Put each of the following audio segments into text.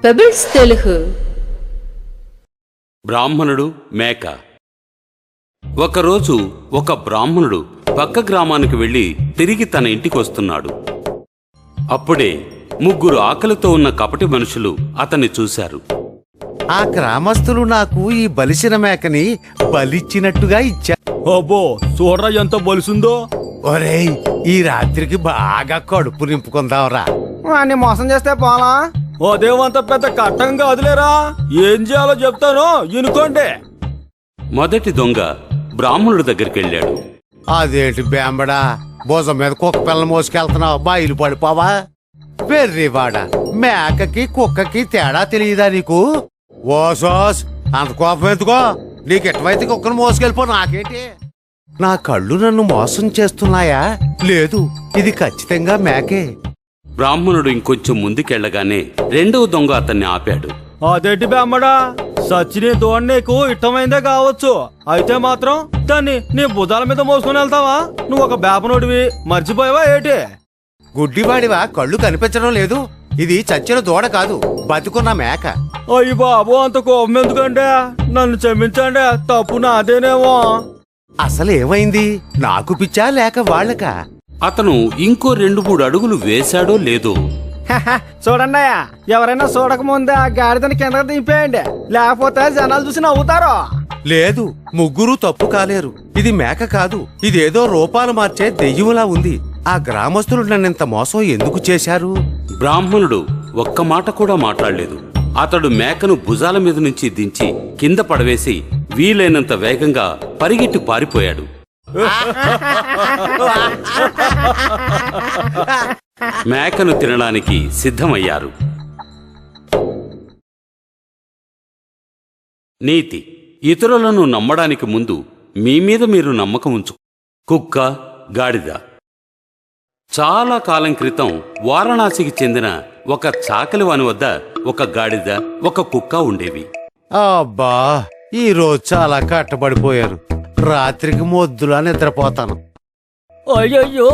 పెబిల్స్ తెలుగు. బ్రాహ్మణుడు మేక. ఒకరోజు ఒక బ్రాహ్మణుడు పక్క గ్రామానికి వెళ్లి తిరిగి తన ఇంటికి వస్తున్నాడు. అప్పుడే ముగ్గురు ఆకలితో ఉన్న కపటి మనుషులు అతన్ని చూశారు. ఆ గ్రామస్తులు నాకు ఈ బలిసిన మేకని బలిచ్చినట్టుగా ఇచ్చారు. అబ్బో, చూడరా ఎంత బలిసిందో. ఒరేయ్, ఈ రాత్రికి బాగా కడుపు నింపుకుందాంరా. వాణ్ణి మోసం చేస్తే పోలా? అదేమంత పెద్ద కట్టం కాదులేరా. ఏం చేయాలో చెప్తాను, ఇనుకోండి. మొదటి దొంగ బ్రాహ్మణుడి దగ్గరికి వెళ్ళాడు. అదేంటి బేంబడా, భుజం మీద కుక్క పిల్లలు మోసుకెళ్తున్నావు, బాయిలు పడిపోవా? బెర్రివాడ, మేకకి కుక్కకి తేడా తెలియదా నీకు? ఓసోస్, అంత కోపం ఎందుకో? నీకు ఎటువైతే కుక్కను మోసుకెళ్ళిపో, నాకేంటి? నా కళ్ళు నన్ను మోసం చేస్తున్నాయా? లేదు, ఇది ఖచ్చితంగా మేకే. బ్రాహ్మణుడు ఇంకొంచెం ముందుకెళ్లగానే రెండవ దొంగ అతన్ని ఆపాడు. అదేంటి బెమ్మడా, సచ్చిని దోణి నీకు ఇష్టమైందే కావచ్చు. అయితే మాత్రం దాన్ని నీ భుజాల మీద మోసుకుని వెళ్తావా? నువ్వు ఒక బేపనోడివి, మర్చిపోయావా ఏటి? గుడ్డివాడివా, కళ్ళు కనిపించడం లేదు? ఇది చచ్చిన దూడ కాదు, బతుకున్న మేక. అయ్యి బాబు, అంత కోపం ఎందుకంటే? నన్ను క్షమించండి, తప్పు నాదేనేమో. అసలు ఏమైంది? నాకు పిచ్చా లేక వాళ్ళకా? అతను ఇంకో 2-3 అడుగులు వేశాడో లేదో చూడండి, ఎవరైనా చూడకముందే ఆ గాడిదని కింద దింపేయండి, లేకపోతే జనాలు చూసి నవ్వుతారు. లేదు, ముగ్గురు తప్పు కాలేరు. ఇది మేక కాదు, ఇదేదో రూపాలు మార్చే దెయ్యంలా ఉంది. ఆ గ్రామస్తులు నన్నింత మోసం ఎందుకు చేశారు? బ్రాహ్మణుడు ఒక్క మాట కూడా మాట్లాడలేదు. అతడు మేకను భుజాల మీద నుంచి దించి కింద పడవేసి వీలైనంత వేగంగా పరిగెట్టి పారిపోయాడు. మేకను తినడానికి సిద్ధమయ్యారు. నీతి: ఇతరులను నమ్మడానికి ముందు మీ మీద మీరు నమ్మకం ఉంచు. కుక్క, గాడిద. చాలా కాలం క్రితం వారణాసికి చెందిన ఒక చాకలివాని వద్ద ఒక గాడిద, ఒక కుక్క ఉండేవి. అబ్బా, ఈ రోజు చాలా కట్టబడిపోయారు. రాత్రికి మొద్దులా నిద్రపోతాను. అయ్యయ్యో,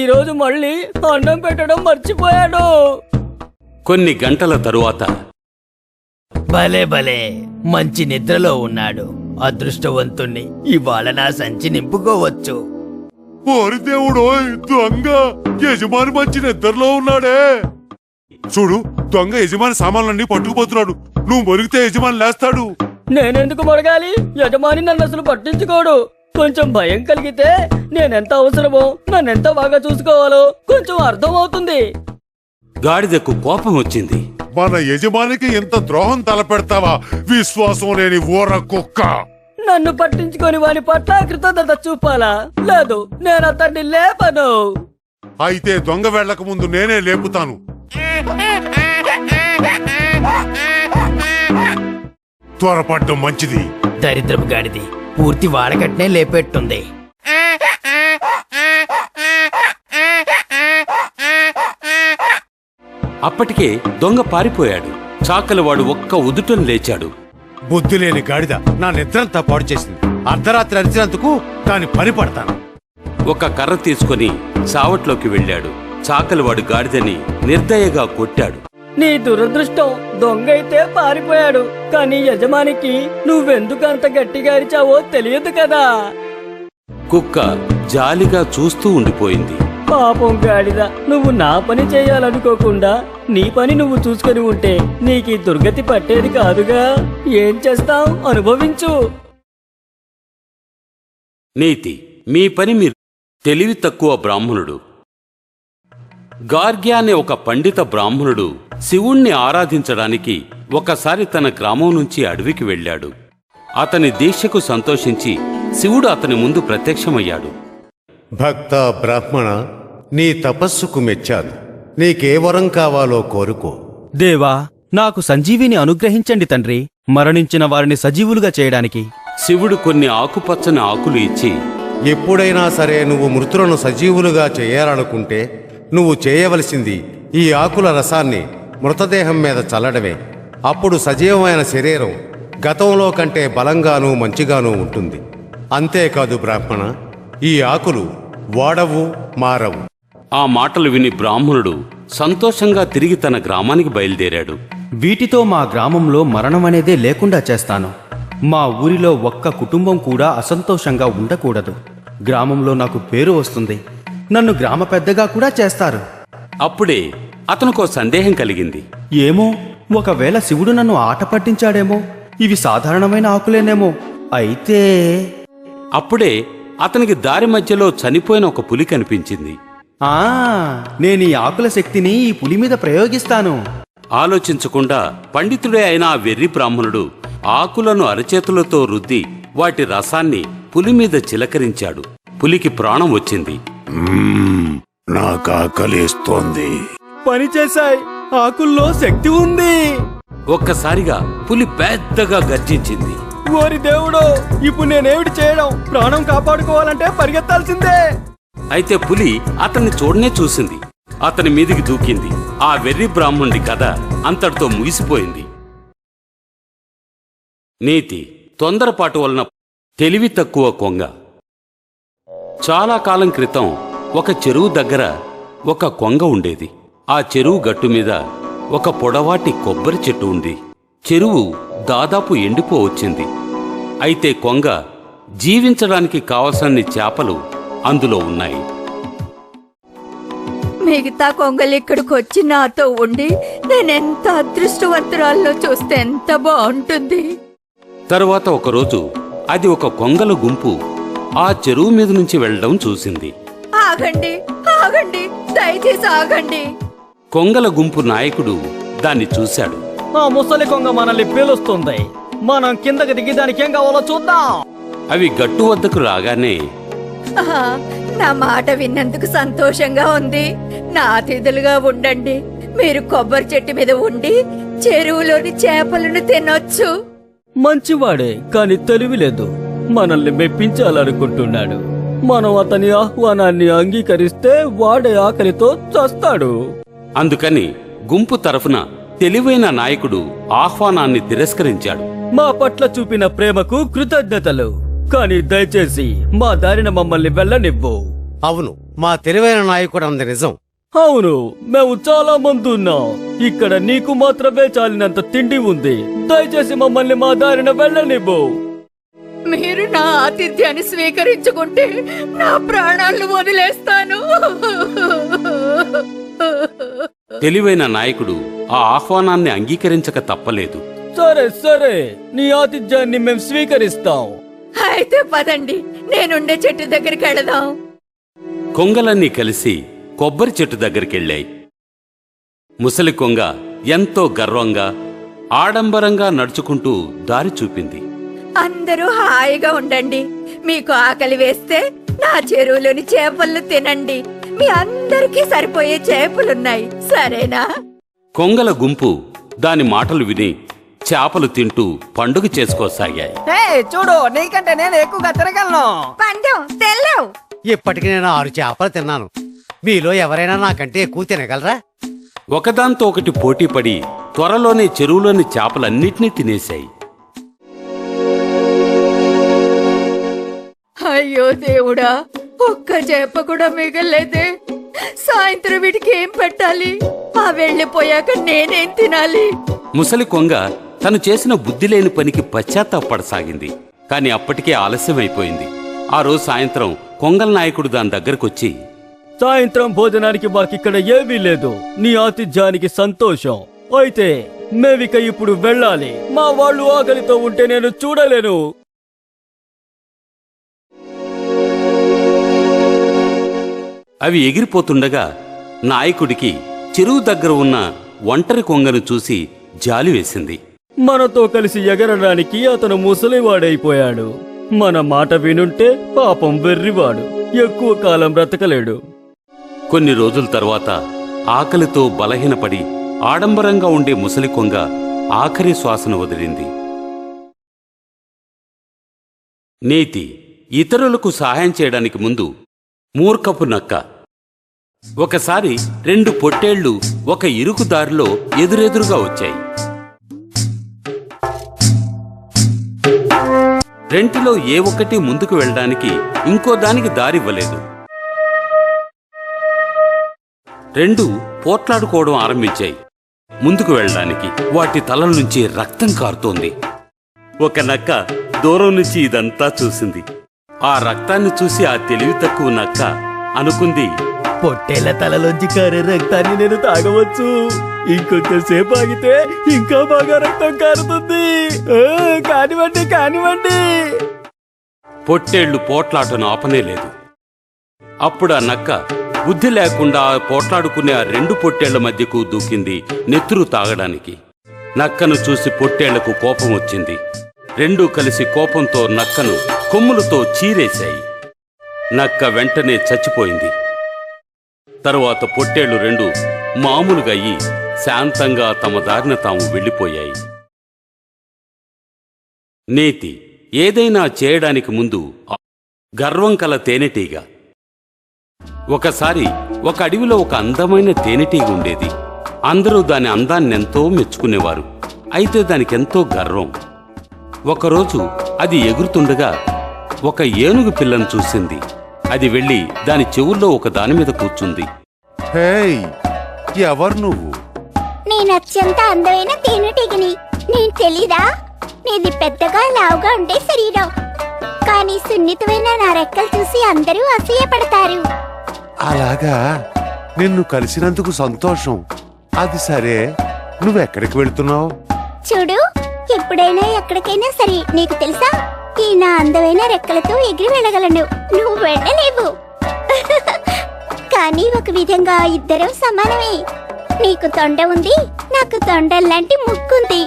ఈరోజు మళ్ళీ అన్నం పెట్టడం మర్చిపోయాడు. కొన్ని గంటల తరువాత భలే భలే, మంచి నిద్రలో ఉన్నాడు. అదృష్టవంతుణ్ణి, ఇవాళ నా సంచి నింపుకోవచ్చు. ఓరి దేవుడో, దొంగ యజమాని మంచి నిద్రలో ఉన్నాడే. చూడు, దొంగ యజమాని సామాన్లన్నీ పట్టుకుపోతున్నాడు. నువ్వు మొరిగితే యజమాని లేస్తాడు. నేనెందుకు మొరగాలి? యజమాని నన్ను అసలు పట్టించుకోడు. కొంచెం భయం కలిగితే నేనెంత అవసరమో, నన్నెంత బాగా చూసుకోవాలో కొంచెం అర్థం అవుతుంది. గాడిదకు కోపం వచ్చింది. మన యజమానికి ఇంత ద్రోహం తలపెడతావా, విశ్వాసం లేని ఊర కుక్క? నన్ను పట్టించుకొని వాని పట్ల కృతజ్ఞత చూపాలా? లేదు, నేను అతన్ని లేపను. అయితే దొంగ వెళ్లక ముందు నేనే లేపుతాను. త్వరపడ్డం మంచిది. దరిద్రపు గాడిది పూర్తి వాడకట్నే లేపెట్టుంది. అప్పటికే దొంగ పారిపోయాడు. చాకలివాడు ఒక్క ఉదుటం లేచాడు. బుద్ధి లేని గాడిద నా నిద్రంతా పాడు చేసింది. అర్ధరాత్రి అరిచినందుకు దాని పని పడతాను. ఒక కర్ర తీసుకుని చావట్లోకి వెళ్ళాడు. చాకలివాడు గాడిదని నిర్దయగా కొట్టాడు. నీ దురదృష్టం, దొంగైతే పారిపోయాడు, కానీ యజమానికి నువ్వెందుకు అంత గట్టిగా అరిచావో తెలియదు కదా. కుక్క జాలిగా చూస్తూ ఉండిపోయింది. పాపం గాడిద, నువ్వు నా పని చేయాలనుకోకుండా నీ పని నువ్వు చూసుకొని ఉంటే నీకీ దుర్గతి పట్టేది కాదుగా. ఏం చేస్తావ్, అనుభవించు. నీతి: మీ పని మీరు. తెలివి తక్కువ బ్రాహ్మణుడు. గార్గ్య అనే ఒక పండిత బ్రాహ్మణుడు శివుణ్ణి ఆరాధించడానికి ఒకసారి తన గ్రామం నుంచి అడవికి వెళ్ళాడు. అతని దీక్షకు సంతోషించి శివుడు అతని ముందు ప్రత్యక్షమయ్యాడు. భక్త బ్రాహ్మణ, నీ తపస్సుకు మెచ్చాను. నీకే వరం కావాలో కోరుకో. దేవా, నాకు సంజీవిని అనుగ్రహించండి తండ్రి, మరణించిన వారిని సజీవులుగా చేయడానికి. శివుడు కొన్ని ఆకుపచ్చని ఆకులు ఇచ్చి, ఎప్పుడైనా సరే నువ్వు మృతులను సజీవులుగా చేయాలనుకుంటే నువ్వు చేయవలసింది ఈ ఆకుల రసాన్ని మృతదేహం మీద చల్లడమే. అప్పుడు సజీవమైన శరీరం గతంలో కంటే బలంగానూ మంచిగానూ ఉంటుంది. అంతేకాదు బ్రాహ్మణ, ఈ ఆకులు వాడవు, మారవు. ఆ మాటలు విని బ్రాహ్మణుడు సంతోషంగా తిరిగి తన గ్రామానికి బయలుదేరాడు. వీటితో మా గ్రామంలో మరణం అనేదే లేకుండా చేస్తాను. మా ఊరిలో ఒక్క కుటుంబం కూడా అసంతోషంగా ఉండకూడదు. గ్రామంలో నాకు పేరు వస్తుంది. నన్ను గ్రామ పెద్దగా కూడా చేస్తారు. అప్పుడే అతనికో సందేహం కలిగింది. ఏమో, ఒకవేళ శివుడు నన్ను ఆట పట్టించాడేమో. ఇవి సాధారణమైన ఆకులేనేమో. అయితే అప్పుడే అతనికి దారి మధ్యలో చనిపోయిన ఒక పులి కనిపించింది. ఆ నేను ఈ ఆకుల శక్తిని ఈ పులి మీద ప్రయోగిస్తాను. ఆలోచించకుండా పండితుడే అయిన ఆ వెర్రి బ్రాహ్మణుడు ఆకులను అరచేతులతో రుద్ది వాటి రసాన్ని పులి మీద చిలకరించాడు. పులికి ప్రాణం వచ్చింది. నాకు ఆకలిస్తోంది. పని చేశాయి. ఆకుల్లో శక్తి ఉంది. ఒక్కసారిగా పులి పెద్దగా గర్జించింది. ఓరి దేవుడో, ఇప్పుడు నేనేమిటి చేయడం? ప్రాణం కాపాడుకోవాలంటే పరిగెత్తాల్సిందే. అయితే పులి అతన్ని చూడనే చూసింది. అతని మీదికి దూకింది. ఆ వెర్రి బ్రాహ్మణుడి కథ అంతటితో ముగిసిపోయింది. నీతి: తొందరపాటు వలన తెలివి తక్కువ కొంగ. చాలా కాలం క్రితం ఒక చెరువు దగ్గర ఒక కొంగ ఉండేది. ఆ చెరువు గట్టు మీద ఒక పొడవాటి కొబ్బరి చెట్టు ఉంది. చెరువు దాదాపు ఎండిపోవచ్చింది. అయితే కొంగ జీవించడానికి కావలసన్ని చేపలు అందులో ఉన్నాయి. మిగతా కొంగలు ఇక్కడికి వచ్చి నాతో ఉండి నేనెంత అదృష్టవంతురాల్లో చూస్తే ఎంత బాగుంటుంది. తరువాత ఒకరోజు అది ఒక కొంగల గుంపు ఆ చెరువు మీద నుంచి వెళ్ళడం చూసింది. ఆగండి, ఆగండి, దయచేసి ఆగండి. కొంగల గుంపు నాయకుడు దాన్ని చూశాడు. ఆ ముసలి కొంగ మనల్ని పీలుస్తుంది. మనం కిందకి దిగి దానికి ఏం కావాలో చూద్దాం. అవి గట్టు వద్దకు రాగానే ఆహా, నా మాట విన్నందుకు సంతోషంగా ఉంది. నా అతిథులుగా ఉండండి. మీరు కొబ్బరి చెట్టు మీద ఉండి చెరువులోని చేపలను తినొచ్చు. మంచివాడే, కాని తెలివి లేదు. మనల్ని మెప్పించాలనుకుంటున్నాడు. మనం అతని ఆహ్వానాన్ని అంగీకరిస్తే వాడే ఆకలితో చస్తాడు. అందుకని గుంపు తరఫున తెలివైన నాయకుడు ఆహ్వానాన్ని తిరస్కరించాడు. మా పట్ల చూపిన ప్రేమకు కృతజ్ఞతలు, కానీ దయచేసి మా దారిన మమ్మల్ని వెళ్ళనివ్వు. అవును, మా తెలివైన నాయకుడు అంది నిజం. అవును, మేము చాలా మంది ఉన్నాం. ఇక్కడ నీకు మాత్రమే చాలినంత తిండి ఉంది. దయచేసి మమ్మల్ని మా దారిన వెళ్ళనివ్వు. మీరు నా ఆతిథ్యాన్ని స్వీకరించుకుంటే నా ప్రాణాలను వదిలేస్తాను. తెలివైన నాయకుడు ఆ ఆహ్వానాన్ని అంగీకరించక తప్పలేదు. సరే సరే, నీ ఆతిథ్యాన్ని మేము స్వీకరిస్తాం. అయితే పదండి, నేనుండే చెట్టు దగ్గరికి వెళదాం. కొంగలన్నీ కలిసి కొబ్బరి చెట్టు దగ్గరికెళ్ళాయి. ముసలి కొంగ ఎంతో గర్వంగా ఆడంబరంగా నడుచుకుంటూ దారి చూపింది. అందరూ హాయిగా ఉండండి. మీకు ఆకలి వేస్తే నా చెరువులోని చేపలను తినండి. మీ అందరికీ సరిపోయే చేపలున్నాయి, సరేనా? కొంగల గుంపు దాని మాటలు విని చేపలు తింటూ పండుగ చేసుకోసాగాయి. చూడు, నీకంటే నేను ఎక్కువగా తిరగలను. పందెం తెల్లవు. ఇప్పటికి నేను 6 చేపలు తిన్నాను. మీలో ఎవరైనా నాకంటే ఎక్కువ తినగలరా? ఒకదాంతో ఒకటి పోటీపడి త్వరలోనే చెరువులోని చేపలన్నిటినీ తినేశాయి. అయ్యో దేవుడా, ఒక్క చేప కూడా మిగలేదే. సాయంత్రం వీటికి ఏం పెట్టాలి? ఆ వెళ్ళిపోయాక నేనేం తినాలి? ముసలి కొంగ తను చేసిన బుద్ధి లేని పనికి పశ్చాత్తాపడసాగింది. కాని అప్పటికే ఆలస్యమైపోయింది. ఆ రోజు సాయంత్రం కొంగల నాయకుడు దాని దగ్గరకొచ్చి, సాయంత్రం భోజనానికి మాకిక్కడ ఏమీ లేదు. నీ ఆతిథ్యానికి సంతోషం. అయితే మేవిక ఇప్పుడు వెళ్ళాలి. మా వాళ్ళు ఆకలితో ఉంటే నేను చూడలేను. అవి ఎగిరిపోతుండగా నాయకుడికి చెరువు దగ్గర ఉన్న ఒంటరి కొంగను చూసి జాలి వేసింది. మనతో కలిసి ఎగరడానికి అతను ముసలివాడైపోయాడు. మన మాట వినుంటే పాపం వెర్రివాడు ఎక్కువ కాలం బ్రతకలేడు. కొన్ని రోజుల తర్వాత ఆకలితో బలహీనపడి ఆడంబరంగా ఉండే ముసలి కొంగ ఆఖరి శ్వాసను వదిలింది. నీతి: ఇతరులకు సహాయం చేయడానికి ముందు మూర్ఖపు నక్క. ఒకసారి 2 పొట్టేళ్లు ఒక ఇరుకు దారిలో ఎదురెదురుగా వచ్చాయి. రెంటిలో ఏ ఒక్కటి ముందుకు వెళ్ళడానికి ఇంకో దానికి దారివ్వలేదు. 2 పోట్లాడుకోవడం ఆరంభించాయి. ముందుకు వెళ్ళడానికి. వాటి తలల నుంచి రక్తం కారుతోంది. ఒక నక్క దూరం నుంచి ఇదంతా చూసింది. ఆ రక్తాన్ని చూసి ఆ తెలివి తక్కువ నక్క అనుకుంది, పొట్టేళ్ల తలలోంచి కారే రక్తాన్ని నేను తాగవచ్చు. ఇంకొంచెంసేపు ఆగితే ఇంకా బాగా రక్తం కారుతుంది. కానివ్వండి కానివ్వండి. పొట్టేళ్లు పోట్లాటను ఆపనేలేదు. అప్పుడు ఆ నక్క బుద్ధి లేకుండా పోట్లాడుకునే ఆ రెండు పొట్టేళ్ల మధ్యకు దూకింది నెత్తురు తాగడానికి. నక్కను చూసి పొట్టేళ్లకు కోపం వచ్చింది. రెండూ కలిసి కోపంతో నక్కను కొమ్ములతో చీరేశాయి. నక్క వెంటనే చచ్చిపోయింది. తరువాత పొట్టేళ్లు రెండు మామూలుగా అయ్యి శాంతంగా తమ దారిన తాము వెళ్ళిపోయాయి. నీతి: ఏదైనా చేయడానికి ముందు గర్వం కల తేనెటీగ. ఒకసారి ఒక అడవిలో ఒక అందమైన తేనెటీగ ఉండేది. అందరూ దాని అందాన్నెంతో మెచ్చుకునేవారు. అయితే దానికెంతో గర్వం. ఒకరోజు అది ఎగురుతుండగా ఒక ఏనుగు పిల్లను చూసింది. అది వెళ్ళి దాని చెవుల్లో ఒక దాని మీద కూర్చుంది. హేయ్, ఎవరు నువ్వు? నేను అత్యంత అందమైన తేనెటీగని. నేను తెలీదా? నీది పెద్దగా లావుగా ఉండే శరీరం, కానీ సున్నితమైన నా రెక్కలు చూసి అందరూ అసూయపడతారు. అలాగా, నిన్ను కలిసినందుకు సంతోషం. అది సరే, నువ్వెక్కడికి వెళ్తున్నావు? చూడు, ఎప్పుడైనా ఎక్కడికైనా సరే, నీకు తెలుసా, ఈ నా అందమైన రెక్కలతో ఎగిరి వెళ్ళగలను. నువ్వు వెళ్ళలేవు. కానీ ఒక విధంగా ఇద్దరం సమానమే. నీకు తొండ ఉంది, నాకు తొండల్లాంటి ముక్కుంది.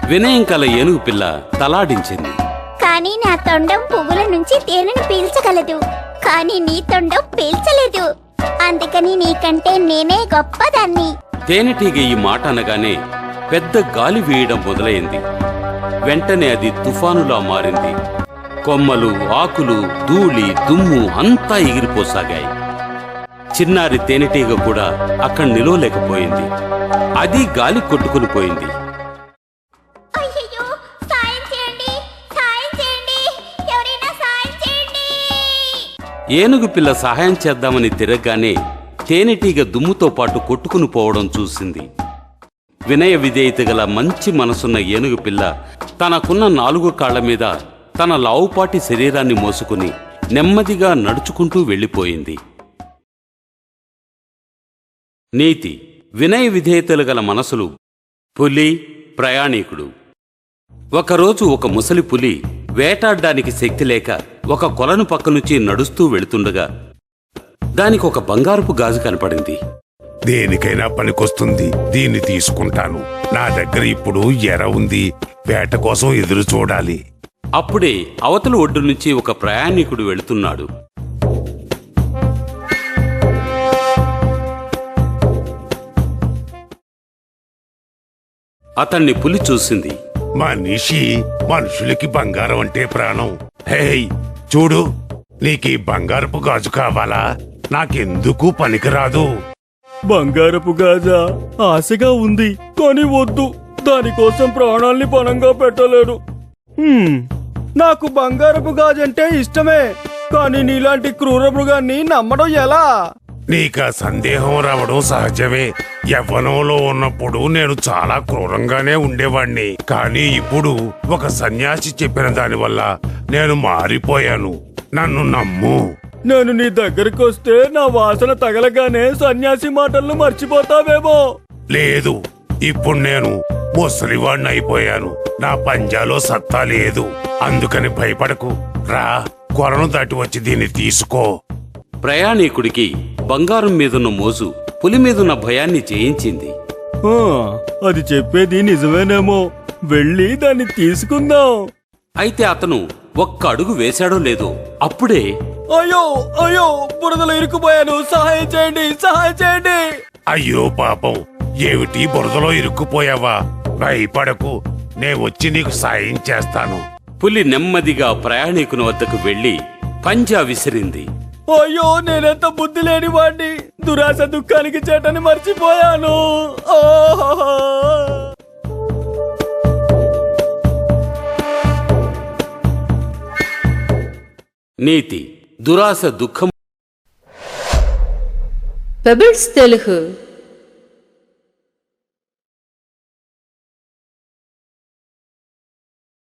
వినయం కల ఏనుగు పిల్ల తలాడించింది. కానీ నా తొండం పువ్వుల నుంచి తేనెను పీల్చగలదు, కానీ నీ తొండం పీల్చలేదు. అందుకని నీకంటే నేనే గొప్పదాన్ని. తేనెటీగ ఈ మాట అనగానే పెద్ద గాలి వీయడం మొదలైంది. వెంటనే అది తుఫానులా మారింది. కొమ్మలు, ఆకులు, ధూళి, దుమ్ము అంతా ఎగిరిపోసాగాయి. చిన్నారి తేనెటీగ కూడా అక్కడ నిలవలేకపోయింది. అది గాలి కొట్టుకుని పోయింది. అయ్యయ్యో, సాయం చేయండి, సాయం చేయండి, ఎవరైనా సాయం చేయండి. ఏనుగు పిల్ల సహాయం చేద్దామని తిరగగానే తేనెటీగ దుమ్ముతో పాటు కొట్టుకుని పోవడం చూసింది. వినయ విధేయత గల మంచి మనసున్న ఏనుగు పిల్ల తనకున్న 4 కాళ్ల మీద తన లావుపాటి శరీరాన్ని మోసుకుని నెమ్మదిగా నడుచుకుంటూ వెళ్ళిపోయింది. నీతి: వినయ విధేయతలు గల మనసులు. పులి, ప్రయాణికుడు. ఒకరోజు ఒక ముసలి పులి వేటాడడానికి శక్తి లేక ఒక కొలను పక్క నుంచి నడుస్తూ వెళుతుండగా దానికి ఒక బంగారపు గాజు కనపడింది. దేనికైనా పనికొస్తుంది, దీన్ని తీసుకుంటాను. నా దగ్గర ఇప్పుడు ఎర ఉంది, వేట కోసం ఎదురు చూడాలి. అప్పుడే అవతల ఒడ్డు నుంచి ఒక ప్రయాణికుడు వెళుతున్నాడు. అతన్ని పులి చూసింది. మనిషి, మనుషులకి బంగారం అంటే ప్రాణం. హేయ్, చూడు, నీకీ బంగారపు గాజు కావాలా? నాకెందుకు పనికిరాదు. బంగారపు గాజా? ఆశగా ఉంది, కానీ వద్దు. దానికోసం ప్రాణాల్ని పణంగా పెట్టలేను. నాకు బంగారపు గాజంటే ఇష్టమే, కానీ నీలాంటి క్రూర మృగాన్ని నమ్మడం ఎలా? నీకా సందేహం రావడం సహజమే. యవ్వనంలో ఉన్నప్పుడు నేను చాలా క్రూరంగానే ఉండేవాణ్ణి, కానీ ఇప్పుడు ఒక సన్యాసి చెప్పిన దానివల్ల నేను మారిపోయాను. నన్ను నమ్ము. నేను నీ దగ్గరికి వస్తే నా వాసన తగలగానే సన్యాసి మాటలను మర్చిపోతావేమో. లేదు, ఇప్పుడు నేను ముసలివాణ్ణి అయిపోయాను. నా పంజాలో సత్తా లేదు. అందుకని భయపడకు. రా, కొలను దాటి వచ్చి దీన్ని తీసుకో. ప్రయాణికుడికి బంగారం మీదున్న మోజు పులి మీదున్న భయాన్ని జయించింది. అది చెప్పేది నిజమేనేమో. వెళ్ళి దాన్ని తీసుకుందాం. అయితే అతను ఒక్క అడుగు వేశాడో లేదో అప్పుడే అయ్యో అయ్యో, బురదలో ఇరుక్కుపోయాను, సహాయం చేయండి, సహాయం చేయండి. అయ్యో పాపం, ఏమిటి బురదలో ఇరుక్కుపోయావా? భయపడకు, నే వచ్చి నీకు సాయం చేస్తాను. పులి నెమ్మదిగా ప్రయాణికుని వద్దకు వెళ్లి పంజా విసిరింది. అయ్యో, నేనెంత బుద్ధి లేని వాడిని. దురాశ దుఃఖానికి చేటని మర్చిపోయాను. నీతి: దురాశ దుఃఖం. పెబిల్స్ తెలుగు